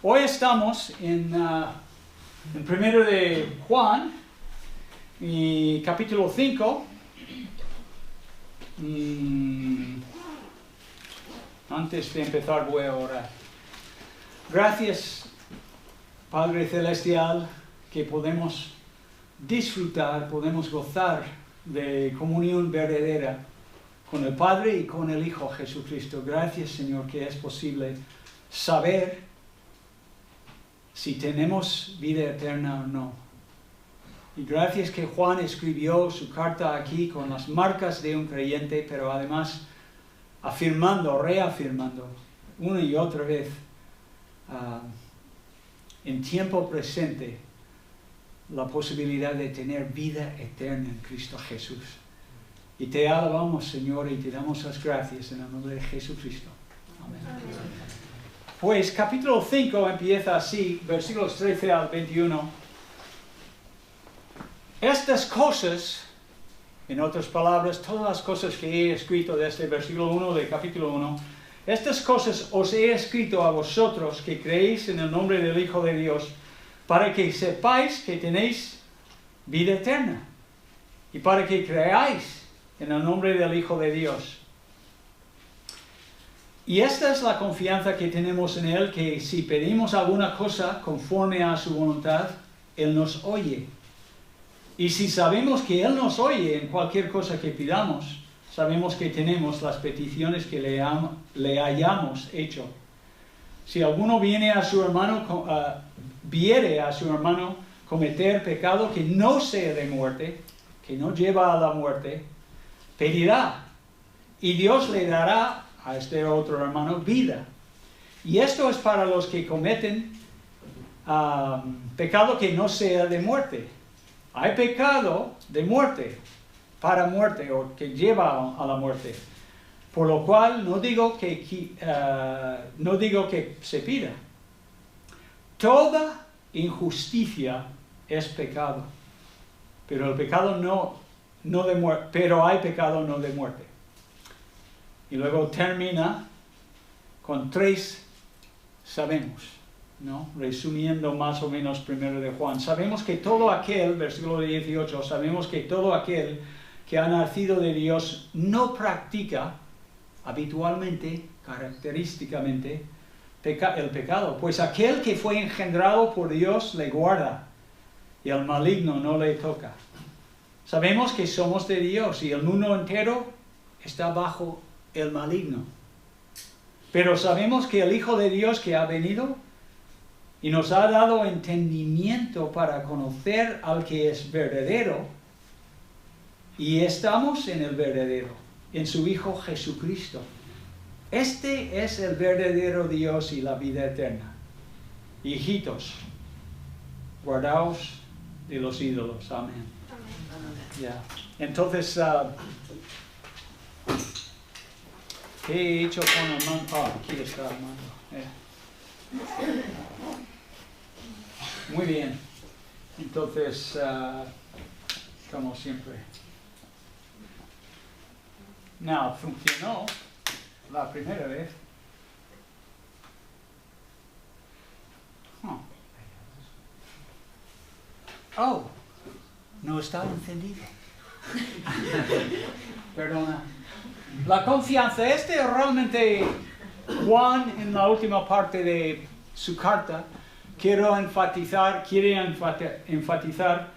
Hoy estamos en primero de Juan, y capítulo 5. Antes de empezar voy a orar. Gracias, Padre Celestial, que podemos disfrutar, podemos gozar de comunión verdadera con el Padre y con el Hijo Jesucristo. Gracias, Señor, que es posible saber si tenemos vida eterna o no. Y gracias que Juan escribió su carta aquí con las marcas de un creyente, pero además afirmando, reafirmando una y otra vez en tiempo presente la posibilidad de tener vida eterna en Cristo Jesús. Y te alabamos, Señor, y te damos las gracias en el nombre de Jesucristo. Amén. Pues capítulo 5 empieza así, versículos 13 al 21. Estas cosas, en otras palabras, todas las cosas que he escrito desde el versículo 1 del capítulo 1, estas cosas os he escrito a vosotros que creéis en el nombre del Hijo de Dios, para que sepáis que tenéis vida eterna, y para que creáis en el nombre del Hijo de Dios. Y esta es la confianza que tenemos en Él, que si pedimos alguna cosa conforme a su voluntad, Él nos oye. Y si sabemos que Él nos oye en cualquier cosa que pidamos, sabemos que tenemos las peticiones que le hayamos hecho. Si alguno viere a su hermano cometer pecado que no sea de muerte, que no lleva a la muerte, pedirá, y Dios le dará a este otro hermano vida. Y esto es para los que cometen pecado que no sea de muerte. Hay pecado de muerte, para muerte, o que lleva a la muerte. Por lo cual no digo que se pida. Toda injusticia es pecado, pero el pecado no de muerte, pero hay pecado no de muerte. Y luego termina con 3 sabemos, ¿no? Resumiendo más o menos primero de Juan. Sabemos que todo aquel, versículo 18, sabemos que todo aquel que ha nacido de Dios no practica habitualmente, característicamente, el pecado. Pues aquel que fue engendrado por Dios le guarda, y el maligno no le toca. Sabemos que somos de Dios, y el mundo entero está bajo el maligno. Pero sabemos que el Hijo de Dios que ha venido y nos ha dado entendimiento para conocer al que es verdadero, y estamos en el verdadero, en su Hijo Jesucristo. Este es el verdadero Dios y la vida eterna. Hijitos, guardaos de los ídolos. Amén. Yeah. Entonces, ¿qué he hecho con el mando? Aquí está el mando. Muy bien. Entonces, como siempre. Now, funcionó la primera vez. Oh, no está encendido. Perdona. La confianza, realmente Juan en la última parte de su carta quiere enfatizar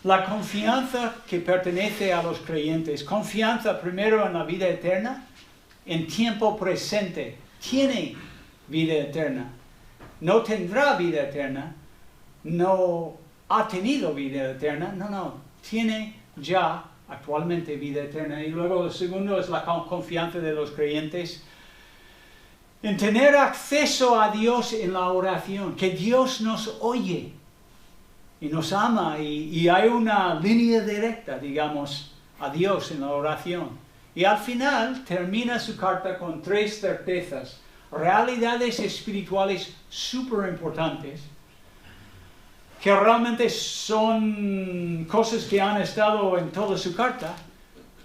la confianza que pertenece a los creyentes. Confianza primero en la vida eterna, en tiempo presente. Tiene vida eterna. No tendrá vida eterna. No ha tenido vida eterna. No. Tiene ya actualmente vida eterna. Y luego el segundo es la confianza de los creyentes en tener acceso a Dios en la oración, que Dios nos oye y nos ama, y hay una línea directa, digamos, a Dios en la oración. Y al final termina su carta con 3 certezas, realidades espirituales súper importantes, que realmente son cosas que han estado en toda su carta,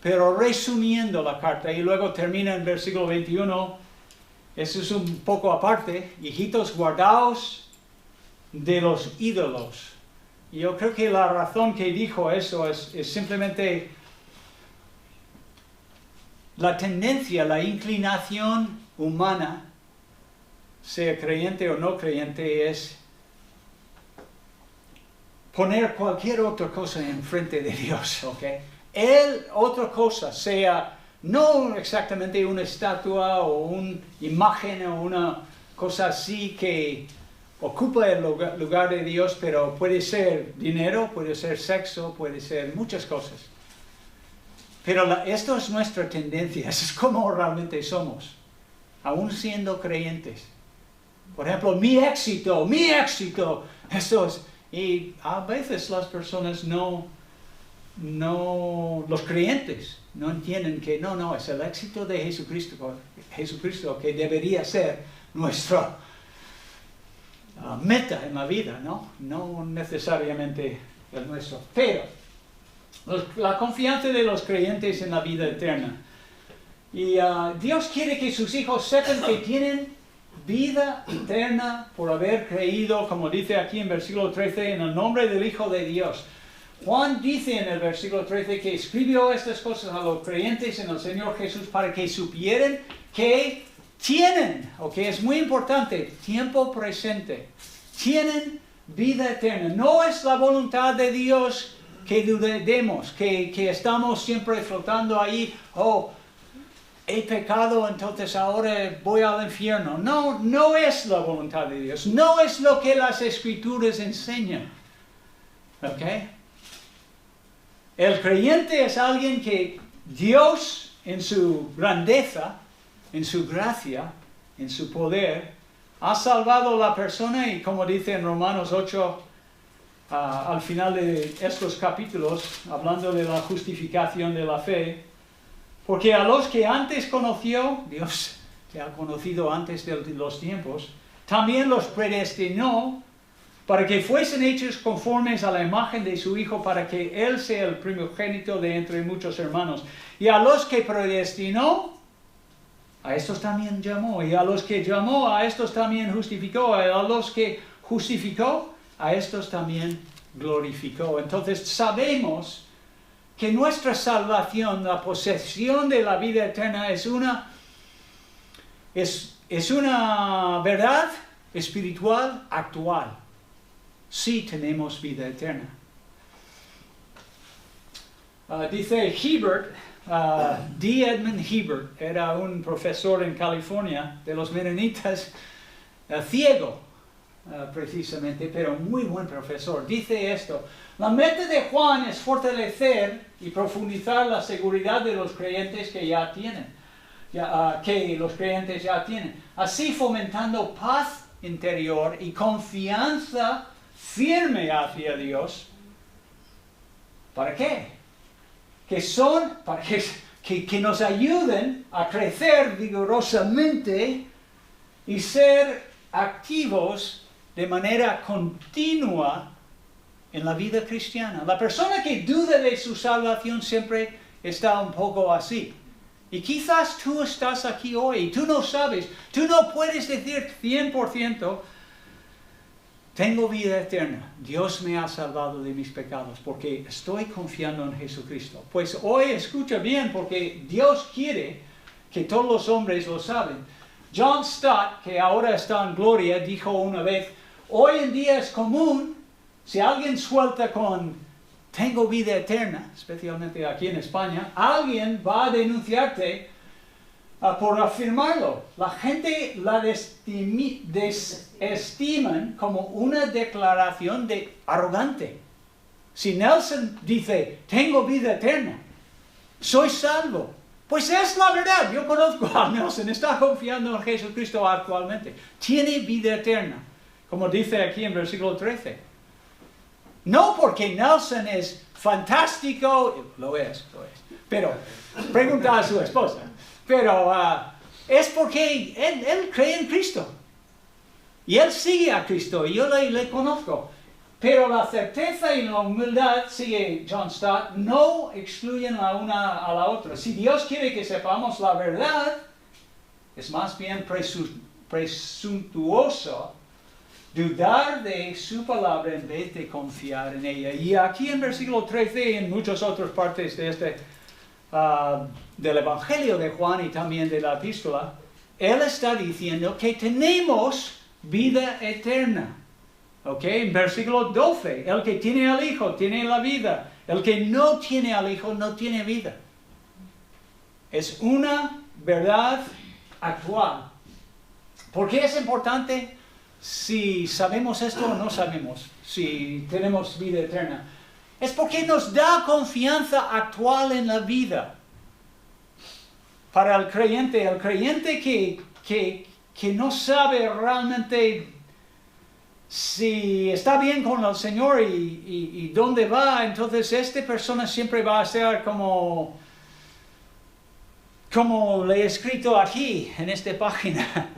pero resumiendo la carta. Y luego termina en versículo 21, Eso es un poco aparte. Hijitos, guardaos de los ídolos. Y yo creo que la razón que dijo eso es simplemente la tendencia, la inclinación humana, sea creyente o no creyente, es poner cualquier otra cosa enfrente de Dios, ¿ok? Otra cosa, sea no exactamente una estatua o una imagen o una cosa así que ocupa el lugar de Dios, pero puede ser dinero, puede ser sexo, puede ser muchas cosas. Pero esto es nuestra tendencia, eso es como realmente somos, aún siendo creyentes. Por ejemplo, mi éxito, eso es. Y a veces las personas los creyentes no entienden que no, es el éxito de Jesucristo que debería ser nuestra meta en la vida, no necesariamente el nuestro. Pero la confianza de los creyentes en la vida eterna. Y Dios quiere que sus hijos sepan que tienen vida eterna por haber creído, como dice aquí en versículo 13, en el nombre del Hijo de Dios. Juan dice en el versículo 13 que escribió estas cosas a los creyentes en el Señor Jesús para que supieran que tienen, es muy importante, tiempo presente, tienen vida eterna. No es la voluntad de Dios que dudemos, que estamos siempre flotando ahí, he pecado, entonces ahora voy al infierno. No es la voluntad de Dios. No es lo que las Escrituras enseñan. ¿Ok? El creyente es alguien que Dios, en su grandeza, en su gracia, en su poder, ha salvado a la persona y como dice en Romanos 8, al final de estos capítulos, hablando de la justificación de la fe, porque a los que antes conoció, Dios que ha conocido antes de los tiempos, también los predestinó para que fuesen hechos conformes a la imagen de su Hijo, para que Él sea el primogénito de entre muchos hermanos. Y a los que predestinó, a estos también llamó. Y a los que llamó, a estos también justificó. A los que justificó, a estos también glorificó. Entonces sabemos que nuestra salvación, la posesión de la vida eterna, es una verdad espiritual actual. Sí tenemos vida eterna. Dice Hibbert, D. Edmund Hibbert, era un profesor en California de los menonitas, ciego precisamente, pero muy buen profesor. Dice esto: la meta de Juan es fortalecer y profundizar la seguridad de los creyentes que ya tienen, así fomentando paz interior y confianza firme hacia Dios. ¿Para qué? Para que nos ayuden a crecer vigorosamente y ser activos de manera continua en la vida cristiana. La persona que duda de su salvación siempre está un poco así. Y quizás tú estás aquí hoy y tú no sabes, tú no puedes decir 100%, tengo vida eterna, Dios me ha salvado de mis pecados porque estoy confiando en Jesucristo. Pues hoy escucha bien, porque Dios quiere que todos los hombres lo saben. John Stott, que ahora está en gloria, dijo una vez: hoy en día es común, si alguien suelta con tengo vida eterna, especialmente aquí en España, alguien va a denunciarte por afirmarlo. La gente la desestiman como una declaración de arrogante. Si Nelson dice, tengo vida eterna, soy salvo, pues es la verdad. Yo conozco a Nelson, está confiando en Jesucristo actualmente. Tiene vida eterna, como dice aquí en versículo 13. No porque Nelson es fantástico, lo es, pero pregunta a su esposa. Pero es porque él cree en Cristo. Y él sigue a Cristo, y yo le conozco. Pero la certeza y la humildad, sigue John Stott, no excluyen la una a la otra. Si Dios quiere que sepamos la verdad, es más bien presuntuoso dudar de su palabra en vez de confiar en ella. Y aquí en versículo 13 y en muchas otras partes de del Evangelio de Juan y también de la epístola, él está diciendo que tenemos vida eterna. ¿Ok? En versículo 12, el que tiene al Hijo tiene la vida. El que no tiene al Hijo no tiene vida. Es una verdad actual. ¿Por qué es importante si sabemos esto o no sabemos si tenemos vida eterna? Es porque nos da confianza actual en la vida. Para el creyente que no sabe realmente si está bien con el Señor y dónde va, entonces esta persona siempre va a ser como le he escrito aquí en esta página.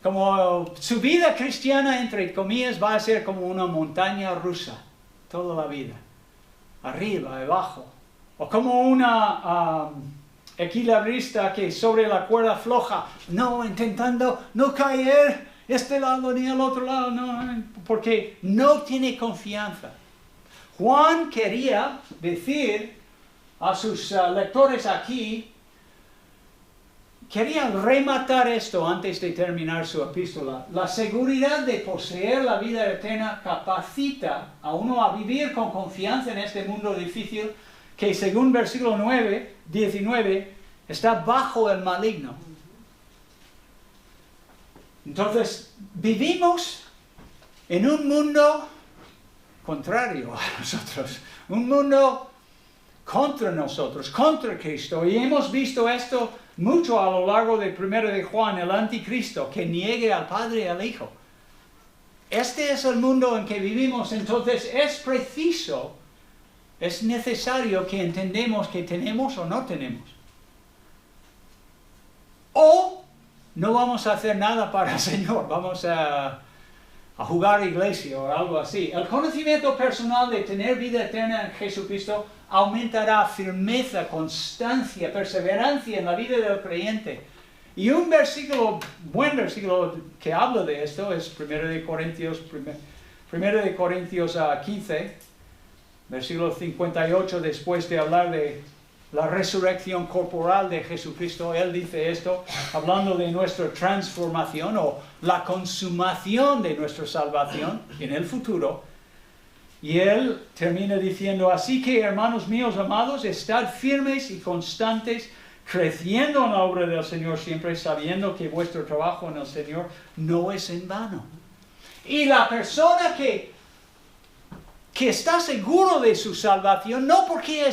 Como su vida cristiana, entre comillas, va a ser como una montaña rusa toda la vida. Arriba, abajo. O como una equilibrista que sobre la cuerda floja, no, intentando no caer este lado ni al otro lado, no, porque no tiene confianza. Juan quería decir a sus lectores aquí, quería rematar esto antes de terminar su epístola. La seguridad de poseer la vida eterna capacita a uno a vivir con confianza en este mundo difícil que, según versículo 19, está bajo el maligno. Entonces, vivimos en un mundo contrario a nosotros, un mundo contra nosotros, contra Cristo, y hemos visto esto mucho a lo largo de 1 de Juan, el anticristo, que niegue al Padre y al Hijo. Este es el mundo en que vivimos, entonces es preciso, es necesario que entendamos que tenemos o no tenemos. O no vamos a hacer nada para el Señor, vamos a jugar iglesia o algo así. El conocimiento personal de tener vida eterna en Jesucristo aumentará firmeza, constancia, perseverancia en la vida del creyente. Y un buen versículo que habla de esto es 1 de Corintios 15, versículo 58, después de hablar de la resurrección corporal de Jesucristo. Él dice esto, hablando de nuestra transformación o la consumación de nuestra salvación en el futuro. Y él termina diciendo, así que, hermanos míos amados, estad firmes y constantes, creciendo en la obra del Señor siempre, sabiendo que vuestro trabajo en el Señor no es en vano. Y la persona que está seguro de su salvación, no porque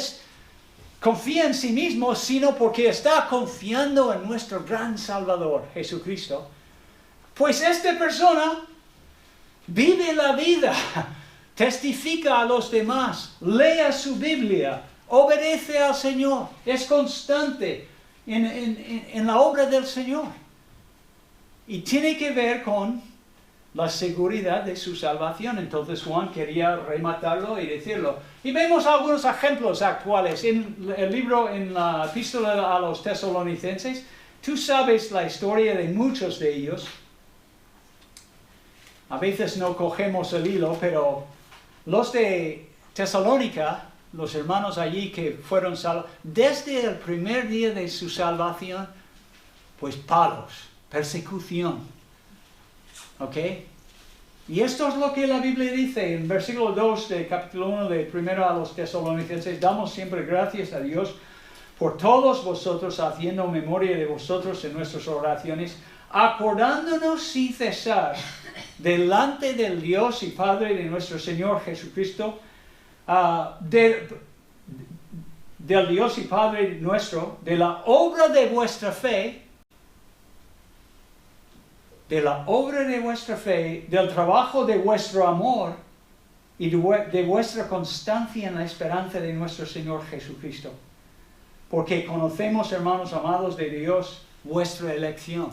confía en sí mismo, sino porque está confiando en nuestro gran Salvador, Jesucristo, pues esta persona vive la vida, testifica a los demás, lee su Biblia, obedece al Señor, es constante en la obra del Señor. Y tiene que ver con la seguridad de su salvación. Entonces Juan quería rematarlo y decirlo. Y vemos algunos ejemplos actuales en el libro, en la epístola a los tesalonicenses. Tú sabes la historia de muchos de ellos. A veces no cogemos el hilo, pero los de Tesalónica, los hermanos allí que fueron salvos, desde el primer día de su salvación, pues palos, persecución. ¿Ok? Y esto es lo que la Biblia dice en versículo 2 de capítulo 1 de 1 a los tesalonicenses. Damos siempre gracias a Dios por todos vosotros, haciendo memoria de vosotros en nuestras oraciones, acordándonos sin cesar delante del Dios y Padre de nuestro Señor Jesucristo, del Dios y Padre nuestro, de la obra de vuestra fe, del trabajo de vuestro amor y de vuestra constancia en la esperanza de nuestro Señor Jesucristo. Porque conocemos, hermanos amados de Dios, vuestra elección.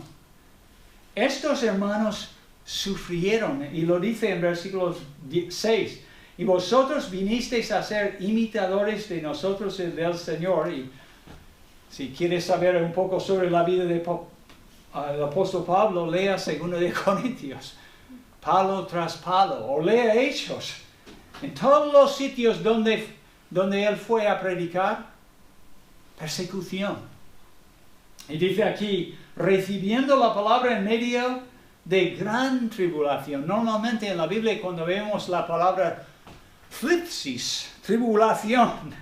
Estos hermanos sufrieron, y lo dice en versículo 6, y vosotros vinisteis a ser imitadores de nosotros y del Señor. Y si quieres saber un poco sobre la vida de el apóstol Pablo lea 2 de Corintios, palo tras palo, o lea Hechos. En todos los sitios donde él fue a predicar, persecución. Y dice aquí, recibiendo la palabra en medio de gran tribulación. Normalmente en la Biblia cuando vemos la palabra flipsis, tribulación,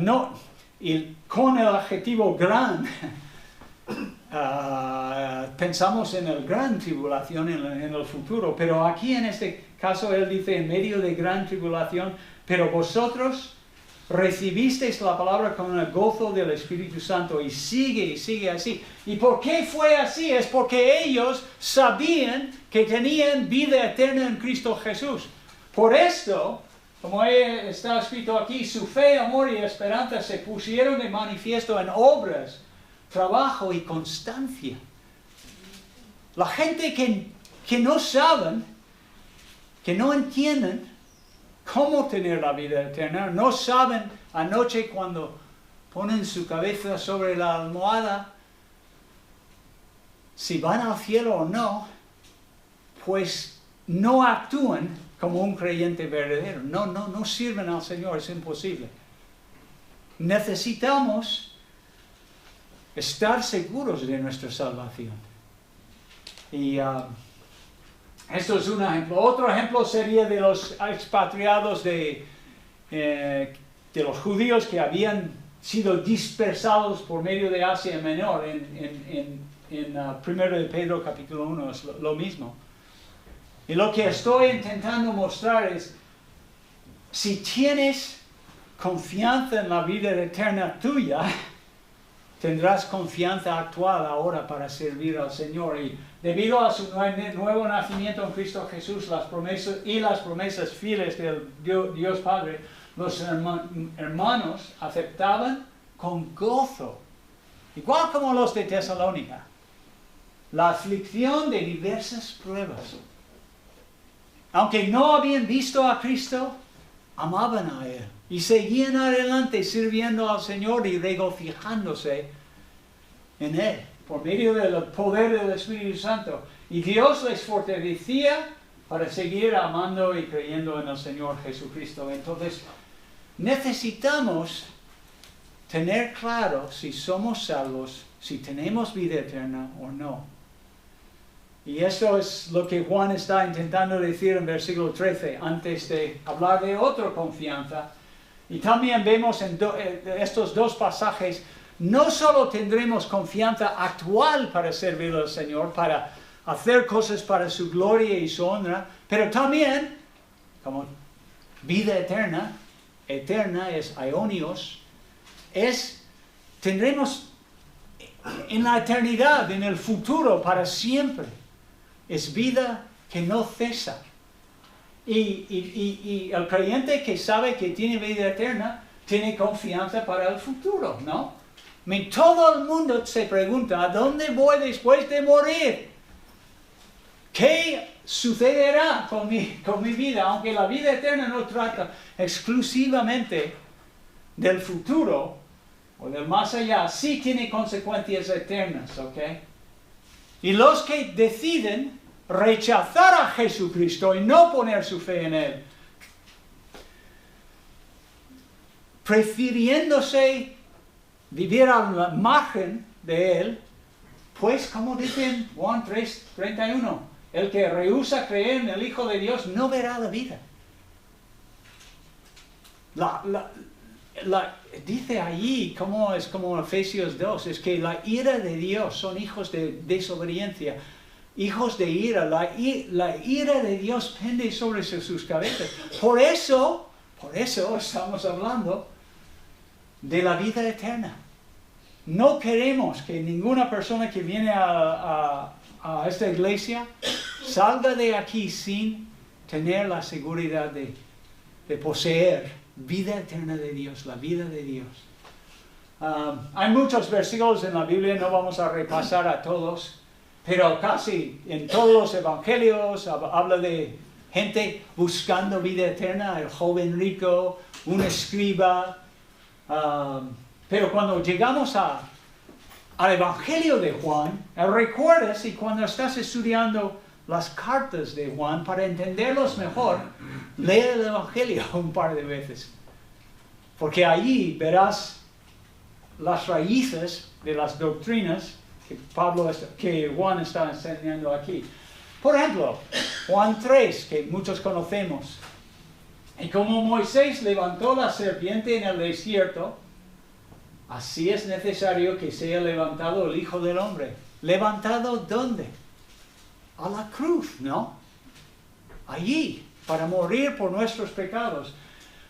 no, y con el adjetivo gran, pensamos en el gran tribulación en el futuro, pero aquí en este caso él dice en medio de gran tribulación, pero vosotros recibisteis la palabra con el gozo del Espíritu Santo y sigue así. ¿Y por qué fue así? Es porque ellos sabían que tenían vida eterna en Cristo Jesús. Por esto, como está escrito aquí, su fe, amor y esperanza se pusieron de manifiesto en obras, trabajo y constancia. La gente que no saben, que no entienden cómo tener la vida eterna, no saben anoche cuando ponen su cabeza sobre la almohada si van al cielo o no, pues no actúan como un creyente verdadero. No sirven al Señor, es imposible. Necesitamos estar seguros de nuestra salvación. Y esto es un ejemplo. Otro ejemplo sería de los expatriados de los judíos que habían sido dispersados por medio de Asia Menor. En 1 de Pedro capítulo 1 es lo mismo. Y lo que estoy intentando mostrar es, si tienes confianza en la vida eterna tuya, tendrás confianza actual ahora para servir al Señor. Y debido a su nuevo nacimiento en Cristo Jesús, las promesas fieles del Dios Padre, los hermanos aceptaban con gozo, igual como los de Tesalónica, la aflicción de diversas pruebas. Aunque no habían visto a Cristo, amaban a Él y seguían adelante sirviendo al Señor y regocijándose en Él por medio del poder del Espíritu Santo. Y Dios les fortalecía para seguir amando y creyendo en el Señor Jesucristo. Entonces, necesitamos tener claro si somos salvos, si tenemos vida eterna o no. Y esto es lo que Juan está intentando decir en versículo 13, antes de hablar de otra confianza. Y también vemos en estos dos pasajes, no solo tendremos confianza actual para servir al Señor, para hacer cosas para su gloria y su honra, pero también, como vida eterna es aionios, tendremos en la eternidad, en el futuro, para siempre. Es vida que no cesa. Y el creyente que sabe que tiene vida eterna, tiene confianza para el futuro, ¿no? Todo el mundo se pregunta, ¿a dónde voy después de morir? ¿Qué sucederá con mi vida? Aunque la vida eterna no trata exclusivamente del futuro o del más allá, sí tiene consecuencias eternas, ¿ok? Y los que deciden rechazar a Jesucristo y no poner su fe en Él, prefiriéndose vivir a la margen de Él, pues como dice Juan 3:31, el que rehúsa creer en el Hijo de Dios no verá la vida. Dice allí, como es como Efesios 2, es que la ira de Dios son hijos de desobediencia, hijos de ira. La ira de Dios pende sobre sus cabezas. Por eso estamos hablando de la vida eterna. No queremos que ninguna persona que viene a esta iglesia salga de aquí sin tener la seguridad de poseer vida eterna de Dios, la vida de Dios. Hay muchos versículos en la Biblia, no vamos a repasar a todos, pero casi en todos los evangelios habla de gente buscando vida eterna, el joven rico, un escriba. Pero cuando llegamos al Evangelio de Juan, recuerdas, y cuando estás estudiando las cartas de Juan, para entenderlos mejor, lee el Evangelio un par de veces. Porque allí verás las raíces de las doctrinas que Juan está enseñando aquí. Por ejemplo, Juan 3, que muchos conocemos. Y como Moisés levantó la serpiente en el desierto, así es necesario que sea levantado el Hijo del Hombre. ¿Levantado dónde? A la cruz, ¿no? Allí, para morir por nuestros pecados.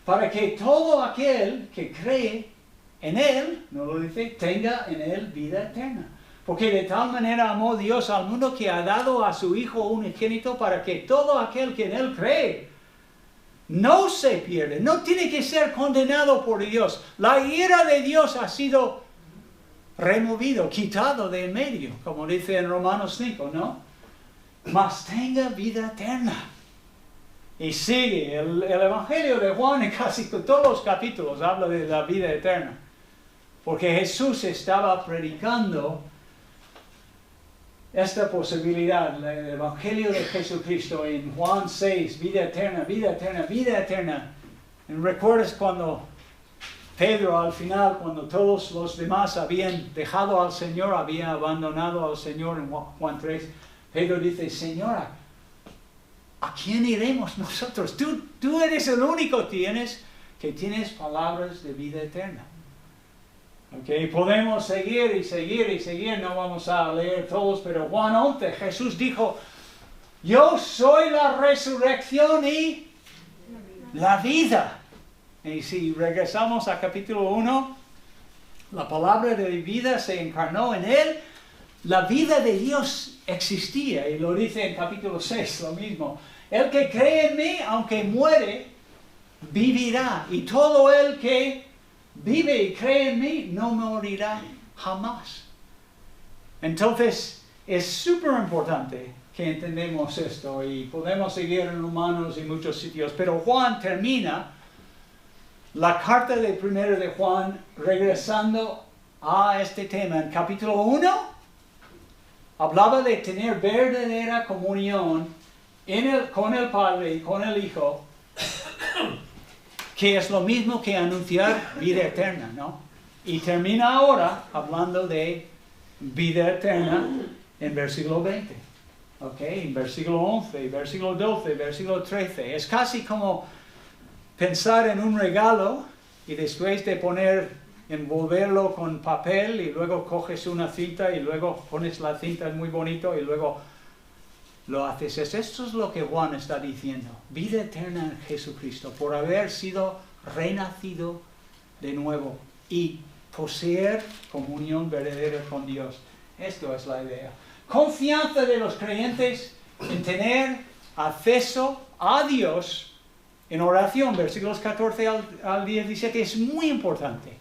Para que todo aquel que cree en Él, no lo dice, tenga en Él vida eterna. Porque de tal manera amó Dios al mundo que ha dado a su Hijo unigénito para que todo aquel que en Él cree no se pierde, no tiene que ser condenado por Dios. La ira de Dios ha sido removido, quitado de en medio, como dice en Romanos 5, ¿no? Mas tenga vida eterna. Y sigue, el Evangelio de Juan en casi todos los capítulos habla de la vida eterna. Porque Jesús estaba predicando esta posibilidad, el Evangelio de Jesucristo en Juan 6, vida eterna, vida eterna, vida eterna. ¿Y recuerdas cuando Pedro al final, cuando todos los demás habían dejado al Señor, habían abandonado al Señor en Juan 3, Pedro dice, Señora, ¿a quién iremos nosotros? Tú eres el único que tienes palabras de vida eterna. Okay, podemos seguir y seguir y seguir, no vamos a leer todos, pero Juan 11, Jesús dijo, yo soy la resurrección y la vida. Y si regresamos a capítulo 1, la palabra de vida se encarnó en él, la vida de Dios existía, y lo dice en capítulo 6, lo mismo. El que cree en mí, aunque muere, vivirá, y todo el que vive y cree en mí, no morirá jamás. Entonces, es súper importante que entendamos esto, y podemos seguir en Romanos y muchos sitios, pero Juan termina la carta de primero de Juan regresando a este tema. En capítulo 1, hablaba de tener verdadera comunión con el Padre y con el Hijo, que es lo mismo que anunciar vida eterna, ¿no? Y termina ahora hablando de vida eterna en versículo 20, ¿ok? En versículo 11, versículo 12, versículo 13. Es casi como pensar en un regalo y después de envolverlo con papel y luego coges una cinta y luego pones la cinta, es muy bonito, y luego lo haces. Esto es lo que Juan está diciendo. Vida eterna en Jesucristo, por haber sido renacido de nuevo y poseer comunión verdadera con Dios. Esto es la idea. Confianza de los creyentes en tener acceso a Dios en oración. Versículos 14 al 17 es muy importante.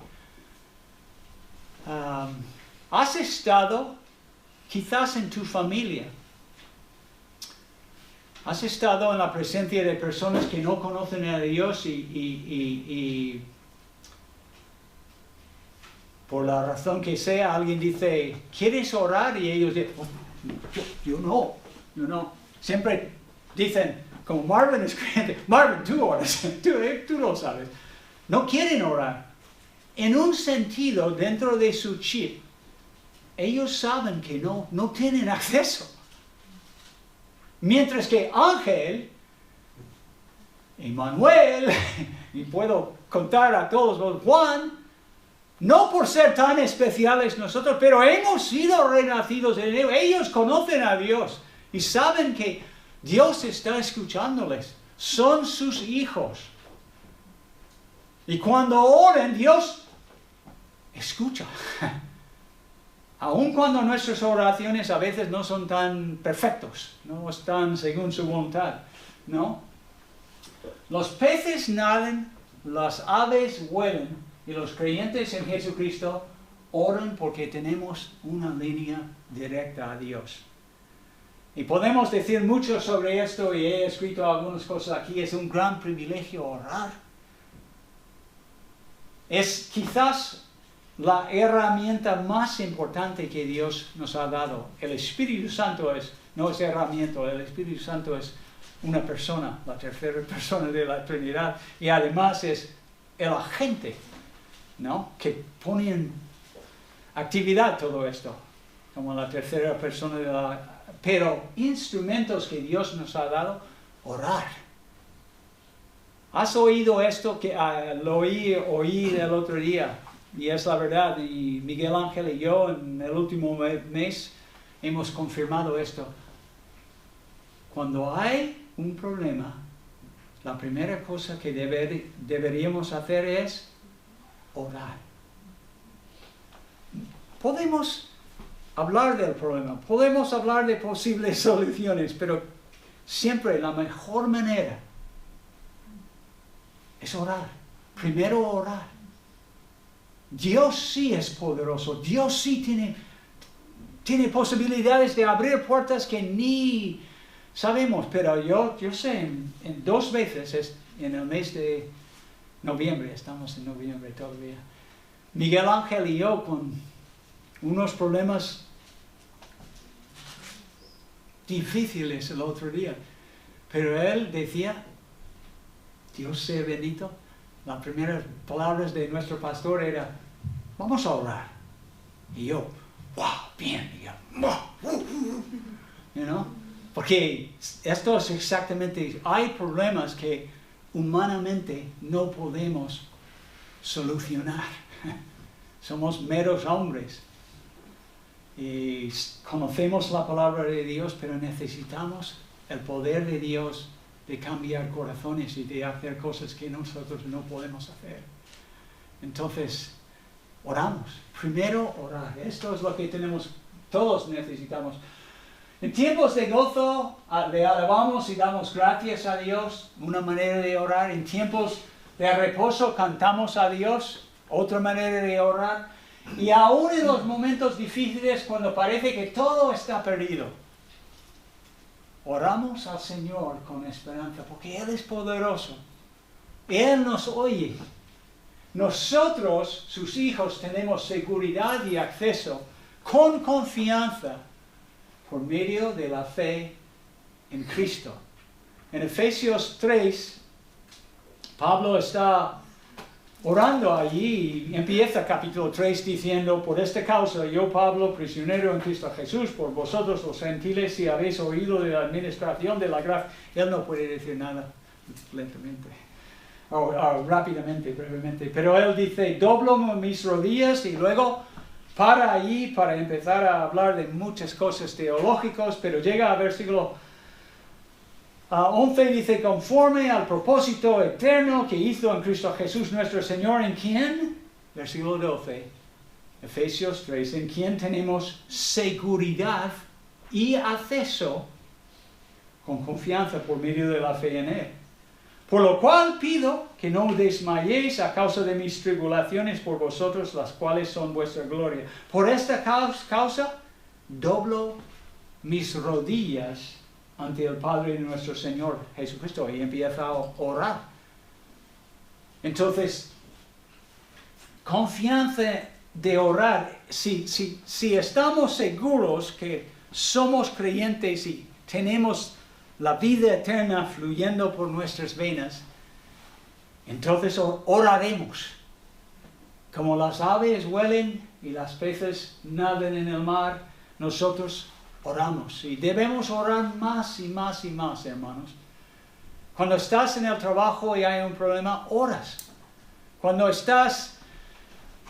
Has estado quizás en tu familia. Has estado en la presencia de personas que no conocen a Dios y por la razón que sea, alguien dice, ¿quieres orar? Y ellos dicen, oh, yo no. Siempre dicen, como Marvin es creyente, Marvin, tú oras, tú lo sabes. No quieren orar. En un sentido, dentro de su chip, ellos saben que no tienen acceso. Mientras que Ángel, Emmanuel, y puedo contar a todos los Juan, no por ser tan especiales nosotros, pero hemos sido renacidos en Él. Ellos conocen a Dios y saben que Dios está escuchándoles. Son sus hijos. Y cuando oren, Dios escucha. Aun cuando nuestras oraciones a veces no son tan perfectos, no están según su voluntad, ¿no? Los peces nadan, las aves vuelan, y los creyentes en Jesucristo oran porque tenemos una línea directa a Dios. Y podemos decir mucho sobre esto, y he escrito algunas cosas aquí. Es un gran privilegio orar. Es quizás la herramienta más importante que Dios nos ha dado. El Espíritu Santo no es herramienta, el Espíritu Santo es una persona, la tercera persona de la Trinidad, y además es el agente, ¿no?, que pone en actividad todo esto, como la tercera persona de la... Pero instrumentos que Dios nos ha dado, orar. ¿Has oído esto que lo oí el otro día? Y es la verdad, y Miguel Ángel y yo en el último mes hemos confirmado esto. Cuando hay un problema, la primera cosa que deberíamos hacer es orar. Podemos hablar del problema, podemos hablar de posibles soluciones, pero siempre la mejor manera es orar. Primero orar. Dios sí es poderoso, Dios sí tiene posibilidades de abrir puertas que ni sabemos, pero yo sé, en 2 veces, en el mes de noviembre, estamos en noviembre todavía, Miguel Ángel y yo con unos problemas difíciles el otro día, pero él decía, Dios sea bendito, las primeras palabras de nuestro pastor era, vamos a orar. Y yo, wow, bien, y yo, you know? Porque esto es exactamente, hay problemas que humanamente no podemos solucionar. Somos meros hombres. Y conocemos la palabra de Dios, pero necesitamos el poder de Dios de cambiar corazones y de hacer cosas que nosotros no podemos hacer. Entonces, oramos. Primero, orar. Esto es lo que todos necesitamos. En tiempos de gozo, le alabamos y damos gracias a Dios, una manera de orar. En tiempos de reposo, cantamos a Dios, otra manera de orar. Y aún en los momentos difíciles, cuando parece que todo está perdido, oramos al Señor con esperanza, porque Él es poderoso. Él nos oye. Nosotros, sus hijos, tenemos seguridad y acceso con confianza por medio de la fe en Cristo. En Efesios 3, Pablo está orando allí y empieza capítulo 3 diciendo, por esta causa yo, Pablo, prisionero en Cristo Jesús, por vosotros los gentiles, si habéis oído de la administración de la gracia. Él no puede decir nada lentamente, o rápidamente, brevemente, pero él dice, doblo mis rodillas, y luego para allí para empezar a hablar de muchas cosas teológicas, pero llega al versículo 11, dice, conforme al propósito eterno que hizo en Cristo Jesús nuestro Señor, en quien, versículo 12, Efesios 3, en quien tenemos seguridad y acceso con confianza por medio de la fe en Él. Por lo cual pido que no desmayéis a causa de mis tribulaciones por vosotros, las cuales son vuestra gloria. Por esta causa doblo mis rodillas ante el Padre de nuestro Señor Jesucristo, y empieza a orar. Entonces, confianza de orar, si estamos seguros que somos creyentes y tenemos la vida eterna fluyendo por nuestras venas, entonces oraremos. Como las aves vuelan y las peces nadan en el mar, nosotros oramos, y debemos orar más y más y más, hermanos. Cuando estás en el trabajo y hay un problema, oras. Cuando estás,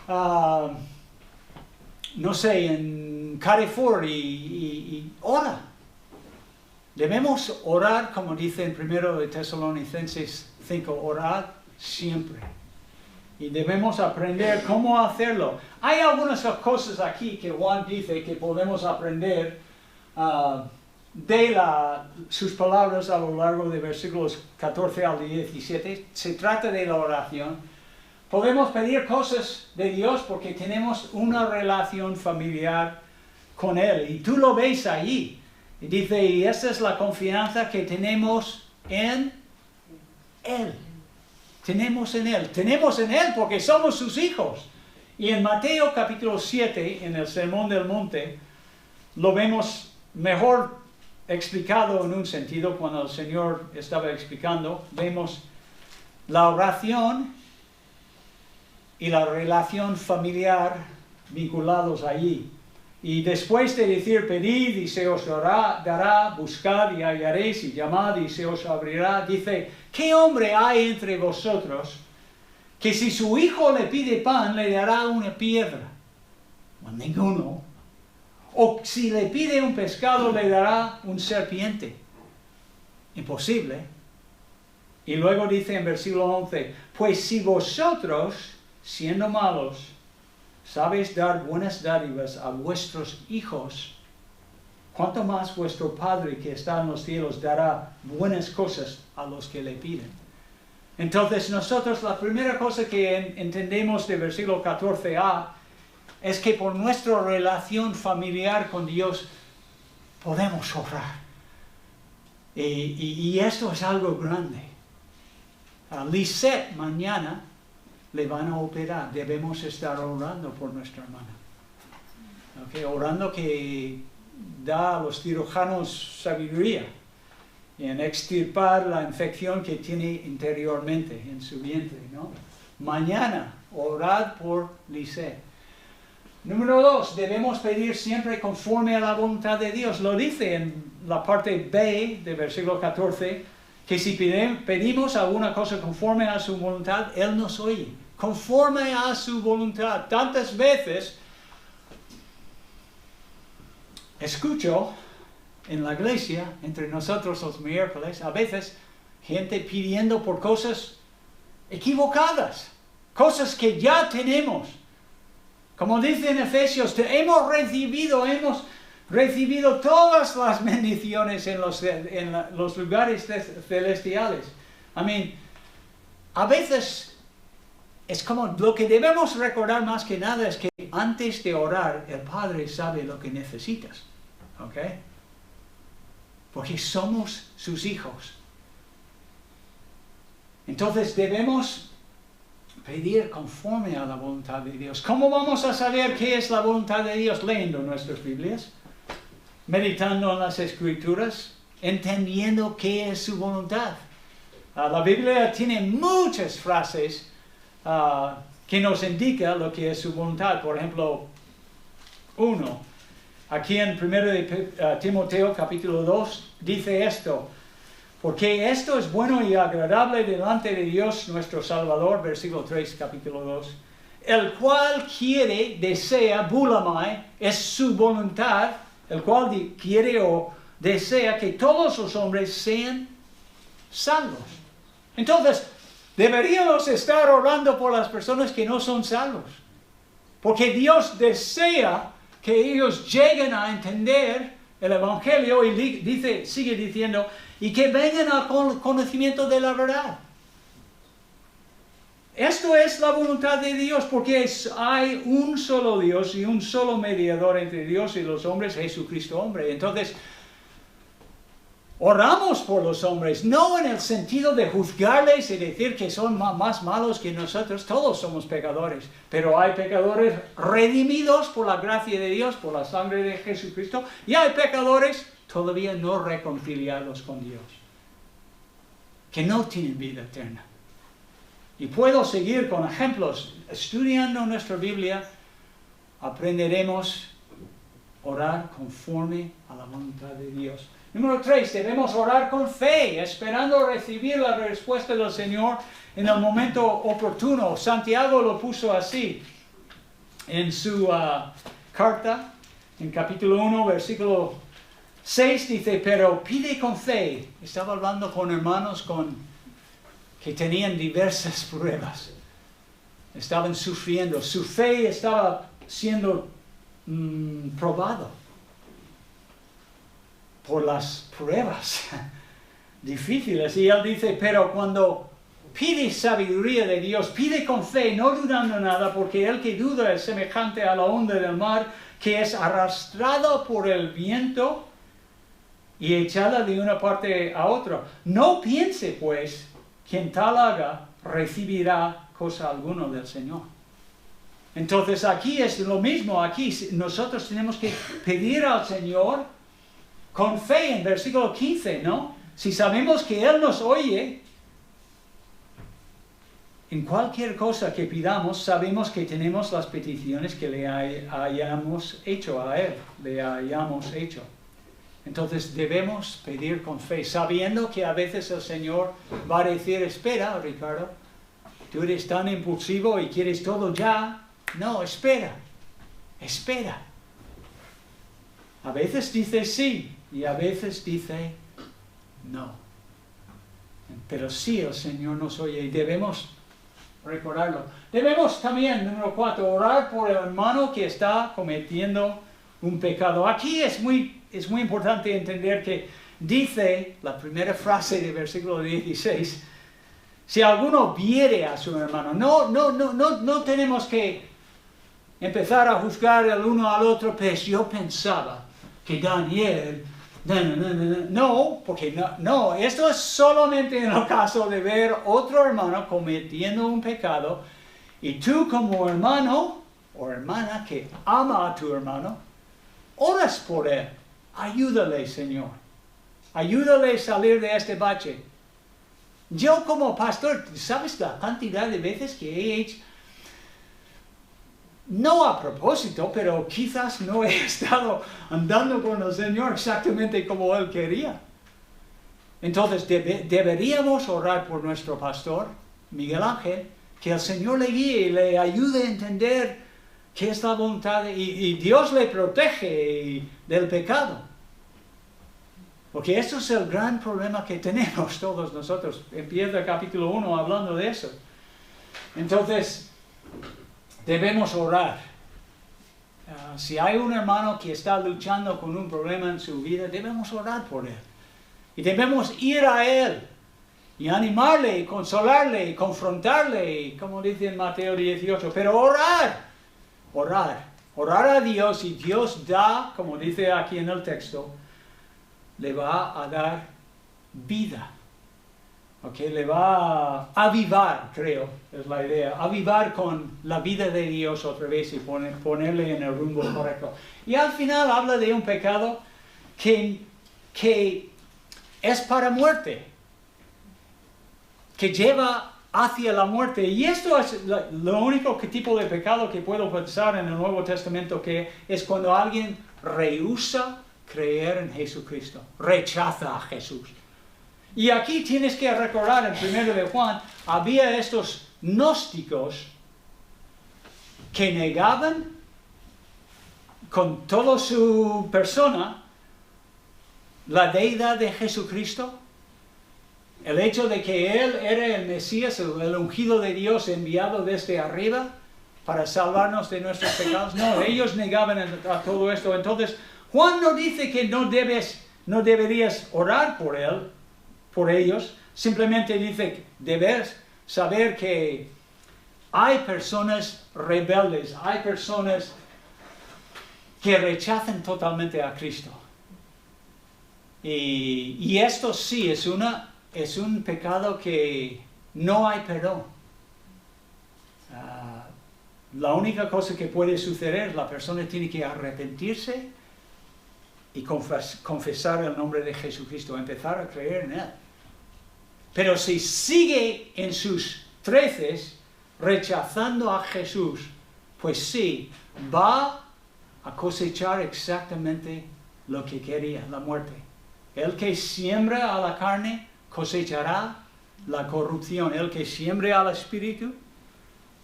no sé, en Carrefour y ora. Debemos orar, como dice en 1 de Tesalonicenses 5, orad siempre. Y debemos aprender cómo hacerlo. Hay algunas cosas aquí que Juan dice que podemos aprender de sus palabras a lo largo de versículos 14 al 17. Se trata de la oración. Podemos pedir cosas de Dios porque tenemos una relación familiar con Él. Y tú lo ves allí. Y dice, y esta es la confianza que tenemos en Él. Tenemos en Él porque somos sus hijos. Y en Mateo capítulo 7, en el Sermón del Monte, lo vemos mejor explicado en un sentido. Cuando el Señor estaba explicando, vemos la oración y la relación familiar vinculados allí. Y después de decir, pedid y se os dará, buscad y hallaréis, y llamad y se os abrirá, dice, ¿qué hombre hay entre vosotros que si su hijo le pide pan, le dará una piedra? Well, ninguno. O si le pide un pescado, le dará un serpiente. Imposible. Y luego dice en versículo 11, pues si vosotros, siendo malos, sabéis dar buenas dádivas a vuestros hijos, cuánto más vuestro Padre que está en los cielos dará buenas cosas a los que le piden. Entonces nosotros la primera cosa que entendemos de versículo 14a es que por nuestra relación familiar con Dios podemos orar. Y esto es algo grande. A Lisette mañana le van a operar. Debemos estar orando por nuestra hermana. Okay, orando que da a los cirujanos sabiduría en extirpar la infección que tiene interiormente en su vientre, ¿no? Mañana, orad por Lisette. Número 2, debemos pedir siempre conforme a la voluntad de Dios. Lo dice en la parte B del versículo 14, que si pedimos alguna cosa conforme a su voluntad, Él nos oye. Conforme a su voluntad. Tantas veces escucho en la iglesia, entre nosotros los miércoles, a veces gente pidiendo por cosas equivocadas, cosas que ya tenemos. Como dice en Efesios, hemos recibido todas las bendiciones en los lugares celestiales. A veces es como lo que debemos recordar más que nada es que antes de orar, el Padre sabe lo que necesitas. ¿Ok? Porque somos sus hijos. Entonces debemos pedir conforme a la voluntad de Dios. ¿Cómo vamos a saber qué es la voluntad de Dios? Leyendo nuestras Biblias, meditando en las Escrituras, entendiendo qué es su voluntad. La Biblia tiene muchas frases que nos indican lo que es su voluntad. Por ejemplo, 1. Aquí en 1 Timoteo capítulo 2 dice esto. Porque esto es bueno y agradable delante de Dios nuestro Salvador, versículo 3, capítulo 2, el cual quiere, desea, bulamai, es su voluntad, el cual quiere o desea que todos los hombres sean salvos. Entonces, deberíamos estar orando por las personas que no son salvos, porque Dios desea que ellos lleguen a entender el Evangelio y sigue diciendo, y que vengan al conocimiento de la verdad. Esto es la voluntad de Dios, porque hay un solo Dios y un solo mediador entre Dios y los hombres, Jesucristo hombre. Entonces, oramos por los hombres, no en el sentido de juzgarles y decir que son más malos que nosotros. Todos somos pecadores, pero hay pecadores redimidos por la gracia de Dios, por la sangre de Jesucristo, y hay pecadores todavía no reconciliados con Dios, que no tienen vida eterna. Y puedo seguir con ejemplos. Estudiando nuestra Biblia, aprenderemos a orar conforme a la voluntad de Dios. Número 3, debemos orar con fe, esperando recibir la respuesta del Señor en el momento oportuno. Santiago lo puso así en su carta, en capítulo 1, versículo 6, dice, pero pide con fe. Estaba hablando con hermanos que tenían diversas pruebas. Estaban sufriendo. Su fe estaba siendo probado por las pruebas difíciles. Y él dice, pero cuando pide sabiduría de Dios, pide con fe, no dudando nada, porque el que duda es semejante a la onda del mar, que es arrastrada por el viento y echada de una parte a otra. No piense, pues, quien tal haga recibirá cosa alguna del Señor. Entonces aquí es lo mismo, aquí nosotros tenemos que pedir al Señor con fe en versículo 15, ¿no? Si sabemos que Él nos oye, en cualquier cosa que pidamos, sabemos que tenemos las peticiones que le hayamos hecho a Él, le hayamos hecho. Entonces debemos pedir con fe, sabiendo que a veces el Señor va a decir, espera, Ricardo, tú eres tan impulsivo y quieres todo ya. No, espera, espera. A veces dice sí y a veces dice no. Pero sí el Señor nos oye y debemos recordarlo. Debemos también, número 4, orar por el hermano que está cometiendo un pecado. Aquí es muy importante entender que dice la primera frase del versículo 16, si alguno viere a su hermano, no tenemos que empezar a juzgar el uno al otro, pues yo pensaba que Daniel, no, porque no, esto es solamente en el caso de ver otro hermano cometiendo un pecado, y tú como hermano o hermana que ama a tu hermano, oras por él, ayúdale, Señor, ayúdale a salir de este bache. Yo como pastor, ¿sabes la cantidad de veces que he hecho? No a propósito, pero quizás no he estado andando con el Señor exactamente como Él quería. Entonces deberíamos orar por nuestro pastor, Miguel Ángel, que el Señor le guíe y le ayude a entender qué es la voluntad y Dios le protege del pecado. Porque eso es el gran problema que tenemos todos nosotros. Empieza el capítulo 1 hablando de eso. Entonces, debemos orar. Si hay un hermano que está luchando con un problema en su vida, debemos orar por él. Y debemos ir a él y animarle, y consolarle, y confrontarle, como dice en Mateo 18. Pero orar a Dios, y Dios da, como dice aquí en el texto, le va a dar vida. Le va a avivar, creo, es la idea. Avivar con la vida de Dios otra vez y ponerle en el rumbo correcto. Y al final habla de un pecado que es para muerte. Que lleva hacia la muerte. Y esto es lo único tipo de pecado que puedo pensar en el Nuevo Testamento, que es cuando alguien rehúsa creer en Jesucristo. Rechaza a Jesús. Y aquí tienes que recordar, en 1 de Juan, había estos gnósticos que negaban con toda su persona la deidad de Jesucristo, el hecho de que Él era el Mesías, el ungido de Dios enviado desde arriba para salvarnos de nuestros pecados. No, ellos negaban a todo esto. Entonces, Juan no dice que no deberías orar por él, por ellos, simplemente dice, debes saber que hay personas rebeldes, hay personas que rechazan totalmente a Cristo. Y esto sí es un pecado que no hay perdón. La única cosa que puede suceder es la persona tiene que arrepentirse y confesar el nombre de Jesucristo, empezar a creer en Él. Pero si sigue en sus treces rechazando a Jesús, pues sí, va a cosechar exactamente lo que quería, la muerte. El que siembra a la carne cosechará la corrupción. El que siembra al Espíritu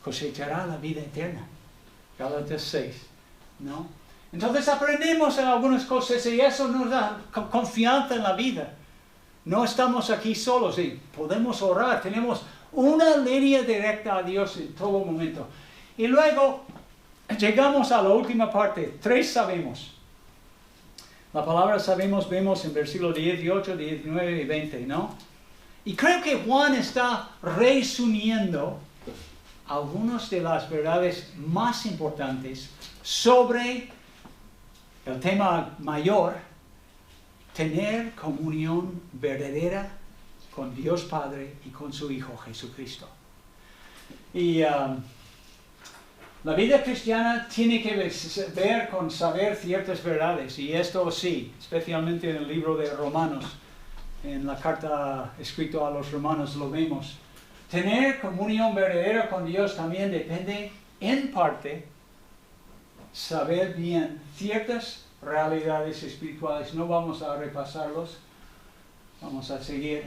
cosechará la vida eterna. Gálatas 6, ¿no? Entonces aprendemos en algunas cosas y eso nos da confianza en la vida. No estamos aquí solos y podemos orar. Tenemos una línea directa a Dios en todo momento. Y luego llegamos a la última parte. 3 sabemos. La palabra sabemos vemos en versículos 18, 19 y 20, ¿no? Y creo que Juan está resumiendo algunas de las verdades más importantes sobre el tema mayor, tener comunión verdadera con Dios Padre y con su Hijo Jesucristo. Y La vida cristiana tiene que ver con saber ciertas verdades, y esto sí, especialmente en el libro de Romanos, en la carta escrita a los romanos lo vemos. Tener comunión verdadera con Dios también depende, en parte, saber bien ciertas realidades espirituales. No vamos a repasarlos, vamos a seguir.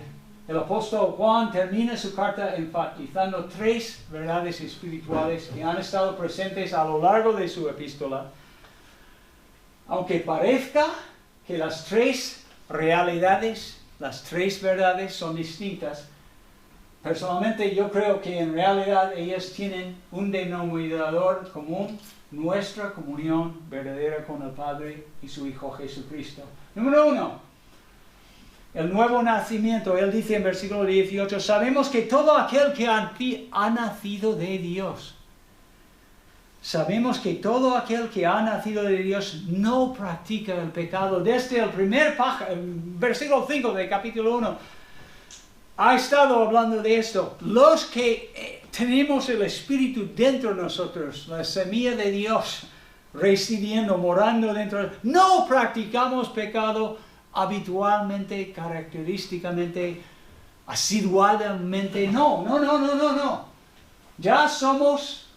El apóstol Juan termina su carta enfatizando 3 verdades espirituales que han estado presentes a lo largo de su epístola. Aunque parezca que las 3 realidades, las 3 verdades son distintas, personalmente yo creo que en realidad ellas tienen un denominador común: nuestra comunión verdadera con el Padre y su Hijo Jesucristo. Número 1. El nuevo nacimiento. Él dice en versículo 18, sabemos que todo aquel que ha nacido de Dios, sabemos que todo aquel que ha nacido de Dios no practica el pecado. Desde el versículo 5 del capítulo 1, ha estado hablando de esto. Los que tenemos el Espíritu dentro de nosotros, la semilla de Dios residiendo, morando dentro, no practicamos pecado habitualmente, característicamente, asiduadamente. No. Ya somos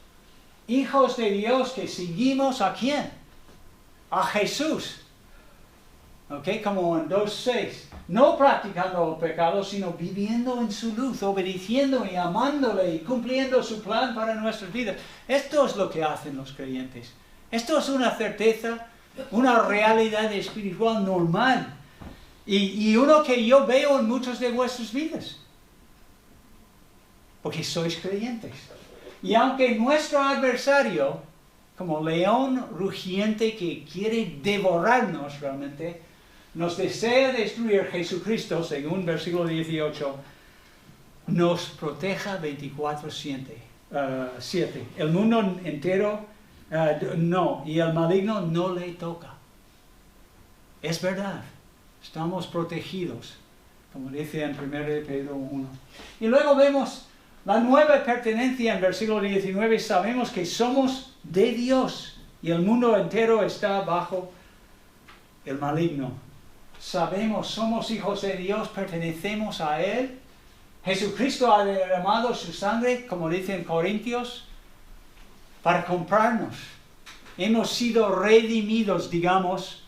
hijos de Dios que seguimos ¿a quién? A Jesús. ¿Ok? Como en 2:6. No practicando el pecado, sino viviendo en su luz, obedeciendo y amándole y cumpliendo su plan para nuestras vidas. Esto es lo que hacen los creyentes. Esto es una certeza, una realidad espiritual normal. Y uno que yo veo en muchas de vuestras vidas. Porque sois creyentes. Y aunque nuestro adversario, como león rugiente que quiere devorarnos realmente, nos desea destruir, Jesucristo, según versículo 18, nos proteja 24/7. El mundo entero no, y el maligno no le toca. Es verdad. Estamos protegidos, como dice en 1 Pedro 1. Y luego vemos la nueva pertenencia en versículo 19. Sabemos que somos de Dios y el mundo entero está bajo el maligno. Sabemos, somos hijos de Dios, pertenecemos a Él. Jesucristo ha derramado su sangre, como dice en Corintios, para comprarnos. Hemos sido redimidos, digamos.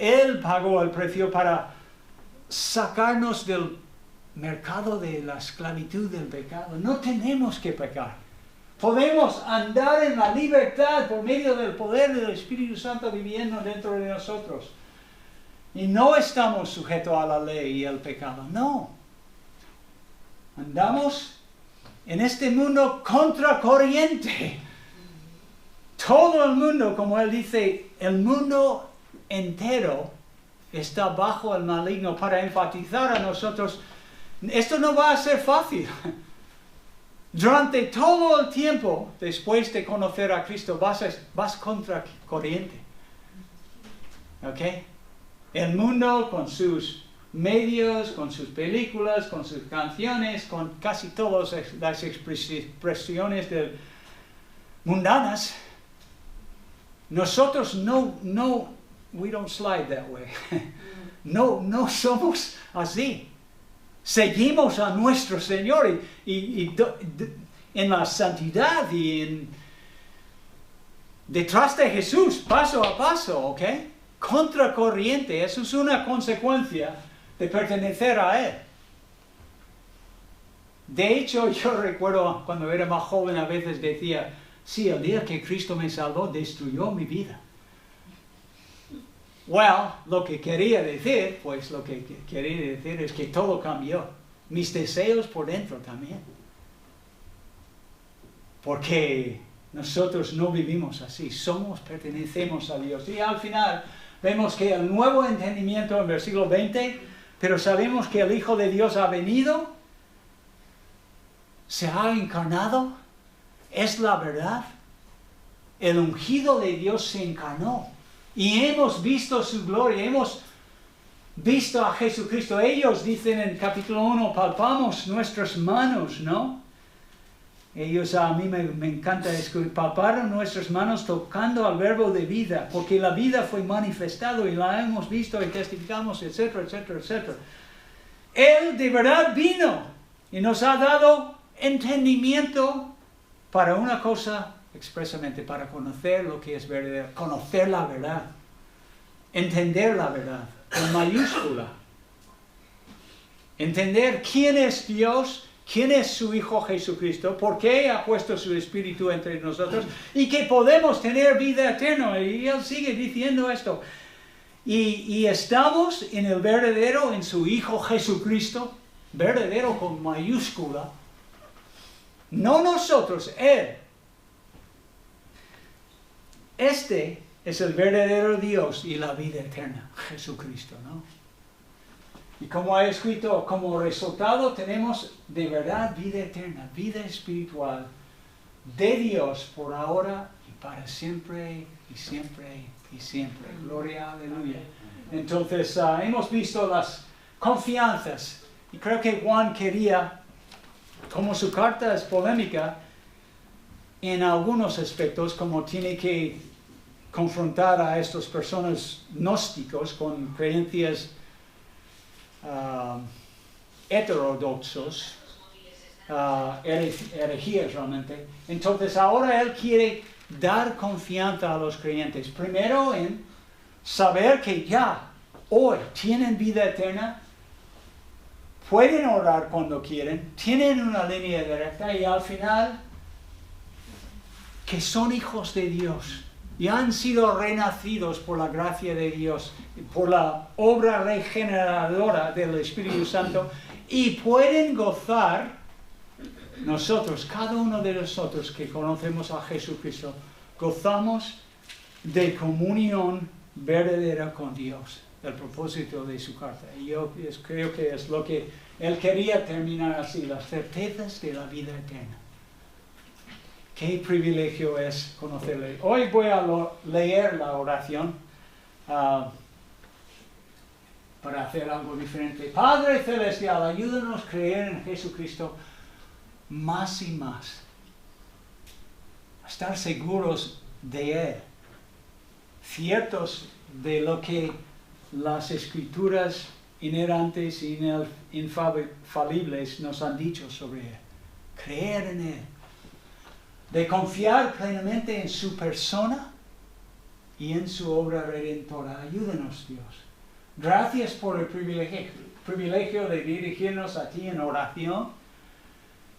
Él pagó el precio para sacarnos del mercado de la esclavitud del pecado. No tenemos que pecar. Podemos andar en la libertad por medio del poder del Espíritu Santo viviendo dentro de nosotros. Y no estamos sujetos a la ley y al pecado. No. Andamos en este mundo contracorriente. Todo el mundo, como él dice, el mundo entero está bajo el maligno. Para enfatizar a nosotros, esto no va a ser fácil. Durante todo el tiempo, después de conocer a Cristo, vas contra corriente. ¿Ok? El mundo con sus medios, con sus películas, con sus canciones, con casi todas las expresiones mundanas. Nosotros we don't slide that way. No somos así. Seguimos a nuestro Señor y en la santidad y detrás de Jesús, paso a paso, ¿ok? Contracorriente, eso es una consecuencia de pertenecer a Él. De hecho, yo recuerdo cuando era más joven a veces decía, sí, el día que Cristo me salvó, destruyó mi vida. Well, lo que quería decir es que todo cambió. Mis deseos por dentro también. Porque nosotros no vivimos así. Pertenecemos a Dios. Y al final vemos que el nuevo entendimiento en versículo 20, pero sabemos que el Hijo de Dios ha venido, se ha encarnado, es la verdad. El ungido de Dios se encarnó. Y hemos visto su gloria, hemos visto a Jesucristo. Ellos dicen en capítulo 1, palpamos nuestras manos, ¿no? Ellos a mí me encanta escuchar, palparon nuestras manos tocando al verbo de vida, porque la vida fue manifestado y la hemos visto y testificamos, etcétera, etcétera, etcétera. Él de verdad vino y nos ha dado entendimiento para una cosa expresamente, para conocer lo que es verdadero, conocer la verdad, entender la verdad, con mayúscula. Entender quién es Dios, quién es su Hijo Jesucristo, por qué ha puesto su Espíritu entre nosotros y que podemos tener vida eterna. Y Él sigue diciendo esto. Y estamos en el verdadero, en su Hijo Jesucristo, verdadero con mayúscula. No nosotros, Él. Este es el verdadero Dios y la vida eterna, Jesucristo, ¿no? Y como ha escrito, como resultado tenemos de verdad vida eterna, vida espiritual de Dios por ahora y para siempre y siempre y siempre. Gloria, aleluya. Entonces hemos visto las confianzas y creo que Juan quería, como su carta es polémica en algunos aspectos, como tiene que confrontar a estas personas gnósticos con creencias heterodoxos, herejías realmente. Entonces ahora él quiere dar confianza a los creyentes, primero en saber que ya hoy tienen vida eterna, pueden orar cuando quieren, tienen una línea directa y al final que son hijos de Dios y han sido renacidos por la gracia de Dios, por la obra regeneradora del Espíritu Santo, y pueden gozar, nosotros, cada uno de nosotros que conocemos a Jesucristo, gozamos de comunión verdadera con Dios, el propósito de su carta. Y yo creo que es lo que él quería terminar así, las certezas de la vida eterna. Qué privilegio es conocerle. Hoy voy a leer la oración para hacer algo diferente. Padre Celestial, ayúdanos a creer en Jesucristo más y más. A estar seguros de Él. Ciertos de lo que las Escrituras inerrantes e infalibles nos han dicho sobre Él. Creer en Él. De confiar plenamente en su persona y en su obra redentora. Ayúdanos, Dios. Gracias por el privilegio de dirigirnos a ti en oración,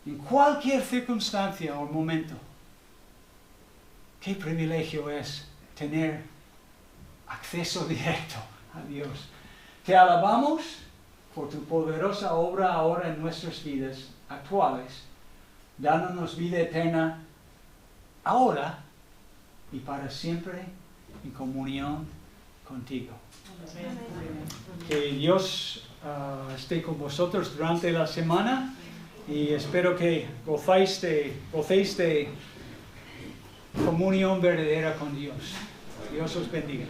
en cualquier circunstancia o momento. Qué privilegio es tener acceso directo a Dios. Te alabamos por tu poderosa obra ahora en nuestras vidas actuales, dándonos vida eterna ahora y para siempre en comunión contigo. Que Dios esté con vosotros durante la semana y espero que gocéis de comunión verdadera con Dios. Dios os bendiga.